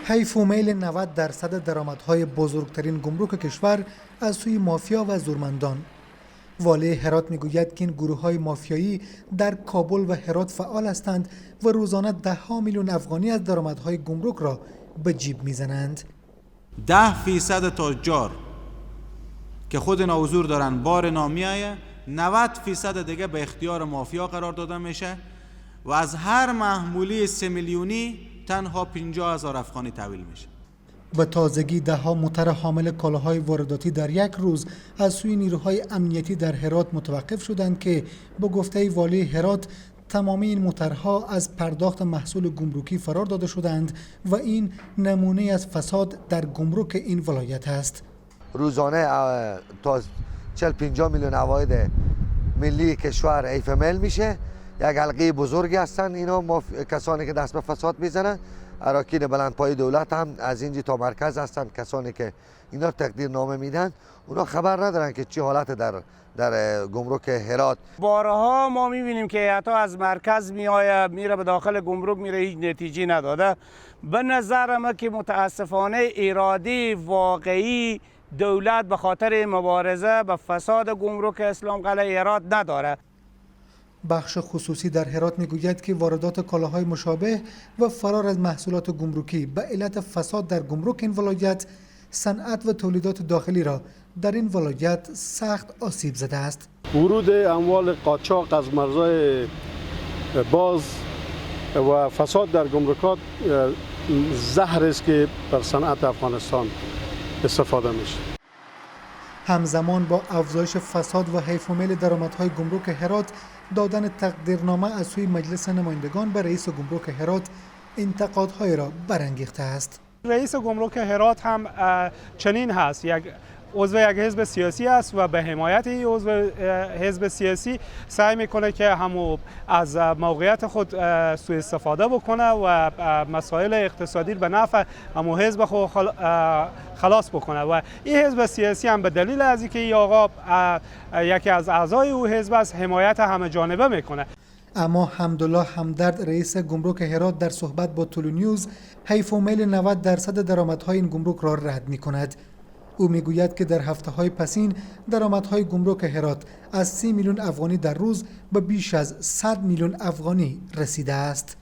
حیف و میل 90% درآمدهای بزرگترین گمرک کشور از سوی مافیا و زورمندان. والی هرات میگوید که این گروه‌های مافیایی در کابل و هرات فعال هستند و روزانه 10 میلیون افغانی از درآمدهای گمرک را به جیب میزنند. 10% تجار که خود اینا حضور دارن بار نامیایه، 90% دیگه به اختیار مافیا قرار داده میشه و از هر محمولی 3 میلیونی تنها 50,000 افغانی تحویل میشه. به تازگی 10 موتر حامل کالاهای وارداتی در یک روز از سوی نیروهای امنیتی در هرات متوقف شدند که به گفته والی هرات تمام این موترها از پرداخت محصول گمرکی فرار داده شدند و این نمونه از فساد در گمرک این ولایت است. روزانه تا 40-50 میلیون عواید ملی کشور حیف میل میشه. یک حلقه بزرگی هستند اینا کسانی که دست به فساد میزنن. اراکین بلندپای دولت هم از اینجا تا مرکز هستند، کسانی که اینا تقدیر نامه میدن اونا خبر ندارن که چی حالت در گمرک هرات. بارها ما میبینیم که حتی از مرکز میره به داخل گمرک میره، هیچ نتیجه نداده. به نظر من که متاسفانه اراده واقعی دولت به خاطر مبارزه به فساد گمرک اسلام قلعه هرات نداره. بخش خصوصی در هرات میگوید که واردات کالاهای مشابه و فرار از محصولات گمرکی به علت فساد در گمرک این ولایت صنعت و تولیدات داخلی را در این ولایت سخت آسیب زده است. ورود اموال قاچاق از مرزهای باز و فساد در گمرکات زهر است که بر صنعت افغانستان استفاده میشه. همزمان با افزایش فساد و حیف و میل درآمدهای گمرک هرات، دادن تقدیرنامه از سوی مجلس نمایندگان به رئیس گمرک هرات انتقادهای را برانگیخته است. رئیس گمرک هرات هم چنین هست، عضو یک حزب سیاسی است و به حمایت این عضو حزب سیاسی سعی میکنه که همو از موقعیت خود سوء استفاده بکنه و مسائل اقتصادی به نفع همو حزب خود خلاص بکنه و این حزب سیاسی هم به دلیل از اینکه این آقا یکی از اعضای او حزب است حمایت همه جانبه میکنه. اما حمدالله همدرد رئیس گمرک هرات در صحبت با طلوع نیوز حیف و میل 90% درآمدهای این گمرک را رد میکند. او میگوید که در هفته‌های پسین درآمدهای گمرک هرات از 30 میلیون افغانی در روز به بیش از 100 میلیون افغانی رسیده است.